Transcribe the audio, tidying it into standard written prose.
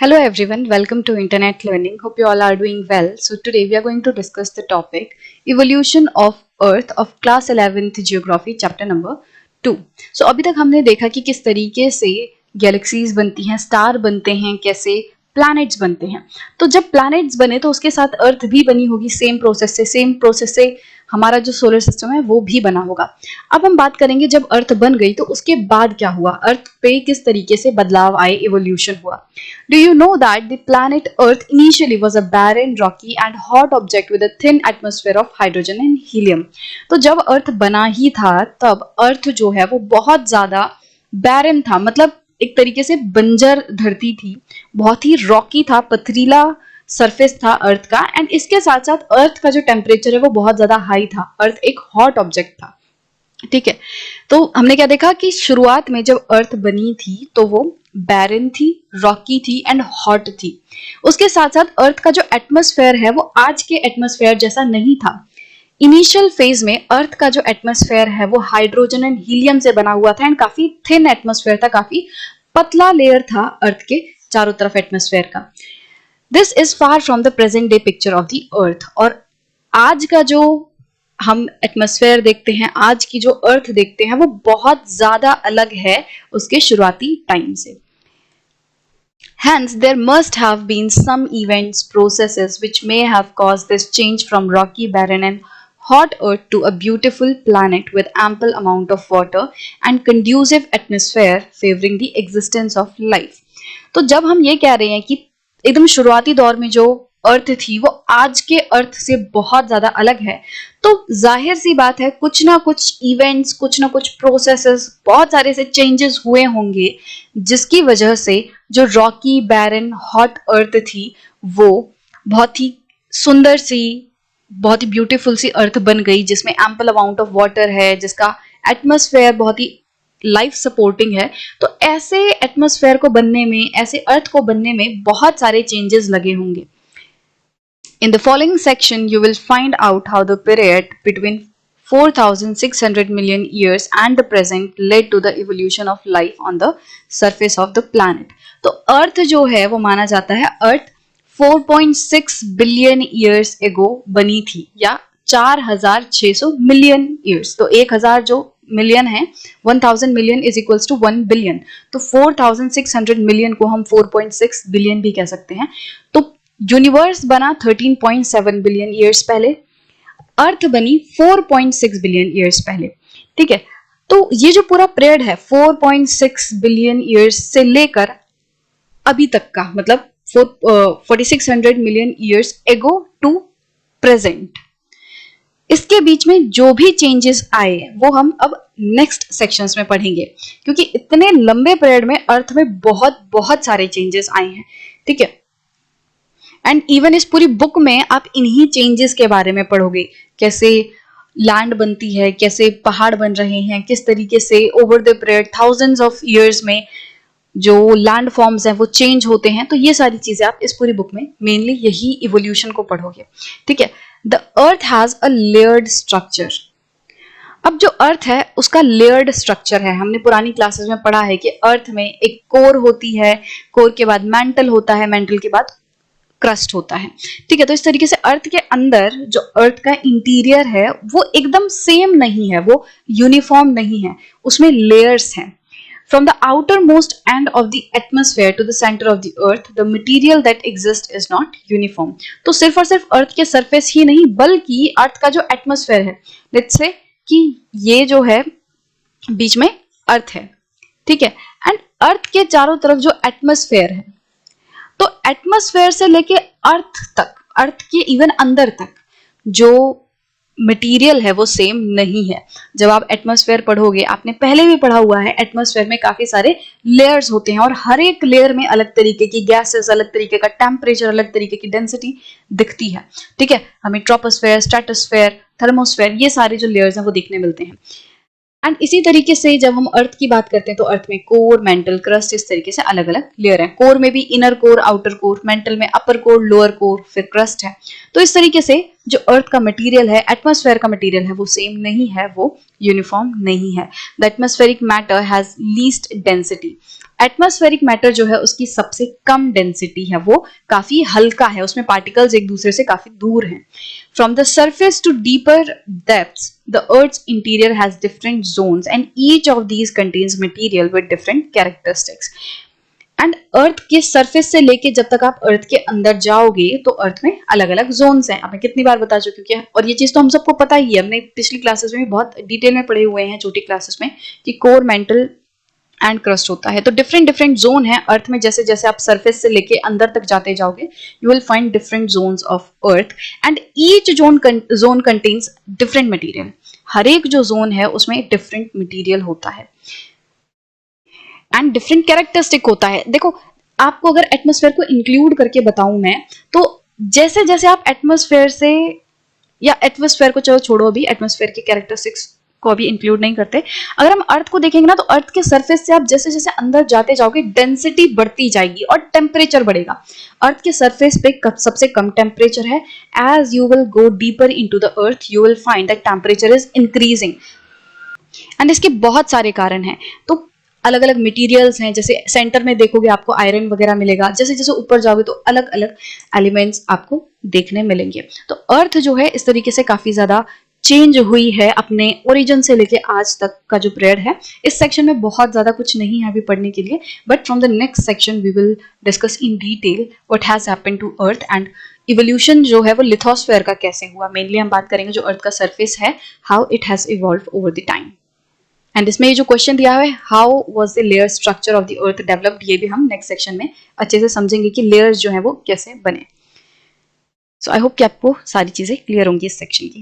Hello everyone, welcome to Internet Learning. Hope you all are doing well. So today we are going to discuss the topic Evolution of Earth of Class 11th Geography chapter number 2. So अभी तक हमने देखा कि किस तरीके से galaxies बनती हैं, स्टार बनते हैं, कैसे प्लैनेट्स बनते हैं। तो जब प्लैनेट्स बने तो उसके साथ अर्थ भी बनी होगी सेम प्रोसेस से हमारा जो सोलर सिस्टम है वो भी बना होगा। अब हम बात करेंगे जब अर्थ बन गई तो उसके बाद क्या हुआ, अर्थ पे किस तरीके से बदलाव आए, इवोल्यूशन हुआ। Do you know that the planet Earth initially was a barren, rocky and hot object with a thin atmosphere of hydrogen and helium? तो जब अर्थ बना ही था तब अर्थ जो है वो बहुत ज्यादा बैरन था, मतलब एक तरीके से बंजर धरती थी, बहुत ही रॉकी था, पथरीला सरफेस था अर्थ का। एंड इसके साथ साथ अर्थ का जो टेम्परेचर है वो बहुत ज्यादा हाई था, अर्थ एक हॉट ऑब्जेक्ट था। ठीक है, तो हमने क्या देखा कि शुरुआत में जब अर्थ बनी थी तो वो बैरन थी, रॉकी थी एंड हॉट थी। उसके साथ साथ अर्थ का जो एटमॉस्फेयर है वो आज के एटमॉस्फेयर जैसा नहीं था। इनिशियल फेज में अर्थ का जो एटमॉस्फेयर है वो हाइड्रोजन एंड हीलियम से बना हुआ था एंड काफी थिन एटमॉस्फेयर था, काफी पतला लेयर था अर्थ के चारों तरफ एटमॉस्फेयर का। This is far from the present day picture of the earth. और आज का जो हम एटमॉस्फेयर देखते हैं, आज की जो अर्थ देखते हैं, वो बहुत ज्यादा अलग है उसके शुरुआती टाइम से। Hence, there must have been some events, processes which may have caused this change from rocky, barren and hot earth to a beautiful planet with ample amount of water and conducive atmosphere favoring the existence of life. तो जब हम ये कह रहे हैं कि एकदम शुरुआती दौर में जो अर्थ थी वो आज के अर्थ से बहुत ज्यादा अलग है, तो जाहिर सी बात है कुछ ना कुछ इवेंट्स, कुछ ना कुछ प्रोसेसेस, बहुत सारे से चेंजेस हुए होंगे जिसकी वजह से जो रॉकी, बैरन, हॉट अर्थ थी वो बहुत ही सुंदर सी, बहुत ही ब्यूटीफुल सी अर्थ बन गई, जिसमें एम्पल अमाउंट ऑफ वाटर है, जिसका एटमॉस्फेयर बहुत ही लाइफ सपोर्टिंग है। तो ऐसे एटमॉस्फेयर को बनने में, ऐसे अर्थ को बनने में बहुत सारे चेंजेस लगे होंगे। In the following section, you will find out how the period between 4,600 million years and the present led to the evolution of life on the surface of the planet. तो अर्थ जो है वो माना जाता है अर्थ 4.6 बिलियन ईयर्स एगो बनी थी, या 4,600 मिलियन ईयर्स। तो 1,000 जो मिलियन है, 1000 million is equals to 1 billion. तो 4,600 मिलियन को हम 4.6 बिलियन भी कह सकते हैं। तो यूनिवर्स बना 13.7 बिलियन ईयर्स पहले, अर्थ बनी 4.6 बिलियन ईयर्स पहले। ठीक है, तो ये जो पूरा पीरियड है 4.6 बिलियन ईयर्स से लेकर अभी तक का, मतलब 4600 million years ago to present, इसके बीच में जो भी चेंजेस आए वो हम अब नेक्स्ट सेक्शंस में पढ़ेंगे, क्योंकि इतने लंबे पीरियड में अर्थ में बहुत बहुत सारे चेंजेस आए हैं। ठीक है, एंड इवन इस पूरी बुक में आप इन्हीं चेंजेस के बारे में पढ़ोगे, कैसे लैंड बनती है, कैसे पहाड़ बन रहे हैं, किस तरीके से over the period thousands of years में जो लैंड फॉर्म्स हैं वो चेंज होते हैं। तो ये सारी चीजें आप इस पूरी बुक में मेनली यही इवोल्यूशन को पढ़ोगे। ठीक है, the earth has a layered structure. अब जो अर्थ है उसका लेयर्ड स्ट्रक्चर है। हमने पुरानी क्लासेस में पढ़ा है कि अर्थ में एक कोर होती है, कोर के बाद मैंटल होता है, मैंटल के बाद क्रस्ट होता है। ठीक है, तो इस तरीके से अर्थ के अंदर जो अर्थ का इंटीरियर है वो एकदम सेम नहीं है, वो यूनिफॉर्म नहीं है, उसमें लेयर्स हैं। From the outermost end of the atmosphere to the center of the earth, the material that exists is not uniform. तो सिर्फ और सिर्फ अर्थ के सरफेस ही नहीं, बल्कि अर्थ का जो एटमॉस्फेयर है, लेट्स से कि ये जो है बीच में अर्थ है, ठीक है, एंड अर्थ के चारों तरफ जो एटमॉस्फेयर है, तो एटमॉस्फेयर से लेके अर्थ तक, अर्थ के इवन अंदर तक जो मटेरियल है वो सेम नहीं है। जब आप एटमॉस्फेयर पढ़ोगे, आपने पहले भी पढ़ा हुआ है, एटमॉस्फेयर में काफी सारे लेयर्स होते हैं और हर एक लेयर में अलग तरीके की गैसेस, अलग तरीके का टेम्परेचर, अलग तरीके की डेंसिटी दिखती है। ठीक है, हमें ट्रोपोस्फेयर, स्ट्रेटोस्फेयर, थर्मोस्फेयर, ये सारे जो लेयर्स हैं वो देखने मिलते हैं। एंड इसी तरीके से जब हम अर्थ की बात करते हैं तो अर्थ में कोर, मेंटल, क्रस्ट, इस तरीके से अलग अलग लेयर है। कोर में भी inner core, outer core, mental में अपर कोर, लोअर कोर, फिर क्रस्ट है। तो इस तरीके से जो अर्थ का मटेरियल है, एटमॉस्फेयर का मटेरियल है, वो सेम नहीं है, वो यूनिफॉर्म नहीं है। The atmospheric matter has least density. Atmospheric matter जो है उसकी सबसे कम डेंसिटी है, वो काफी हल्का है, उसमें पार्टिकल्स एक दूसरे से काफी दूर हैं. From the surface to deeper depths the अर्थ's interior has different zones and each of these contains material with different characteristics. And earth के सरफेस से लेके जब तक आप अर्थ के अंदर जाओगे तो अर्थ में अलग अलग जोन्स हैं. आपने कितनी बार बता चुकी है, और ये चीज तो हम सबको पता ही है, हमने पिछली क्लासेस में भी बहुत डिटेल में पढ़े हुए हैं, छोटी क्लासेस में, कि कोर, मेंटल एंड क्रस्ट होता है. तो डिफरेंट डिफरेंट जोन है अर्थ में. जैसे जैसे आप सरफेस से लेके अंदर तक जाते जाओगे you will find different zones of earth and each zone contains different material. हर एक जो जोन है उसमें डिफरेंट मटेरियल होता है एंड डिफरेंट कैरेक्टरिस्टिक होता है. देखो, आपको अगर एटमॉस्फेयर को इंक्लूड करके बताऊं मैं, तो जैसे जैसे आप एटमॉस्फेयर से, या एटमॉस्फेयर को चलो छोड़ो, अभी एटमॉस्फेयर के कैरेक्टरिस्टिक्स को अभी इंक्लूड नहीं करते, अगर हम अर्थ को देखेंगे ना, तो अर्थ के सरफेस से आप जैसे जैसे अंदर जाते जाओगे डेंसिटी बढ़ती जाएगी और टेम्परेचर बढ़ेगा. अर्थ के सरफेस पे सबसे कम टेम्परेचर है. As you will go deeper into the earth you will find that temperature is increasing and इसके बहुत सारे कारण हैं. तो अलग अलग मटेरियल्स हैं, जैसे सेंटर में देखोगे आपको आयरन वगैरह मिलेगा, जैसे जैसे ऊपर जाओगे तो अलग अलग एलिमेंट्स आपको देखने मिलेंगे. तो अर्थ जो है इस तरीके से काफी ज्यादा चेंज हुई है अपने ओरिजिन से लेके आज तक का जो पीरियड है. इस सेक्शन में बहुत ज्यादा कुछ नहीं है अभी पढ़ने के लिए, but from the next section we will discuss in detail what has happened to earth and evolution जो है वो लिथोस्फेयर का कैसे हुआ. मेनली हम बात करेंगे जो अर्थ का सरफेस है, how it has evolve over the time. And इसमें ये जो क्वेश्चन दिया हुआ है, how was the layer structure of the earth developed, ये भी हम नेक्स्ट सेक्शन में अच्छे से समझेंगे कि लेयर्स जो है वो कैसे बने. सो आई होप कि आपको सारी चीजें क्लियर होंगी इस सेक्शन की.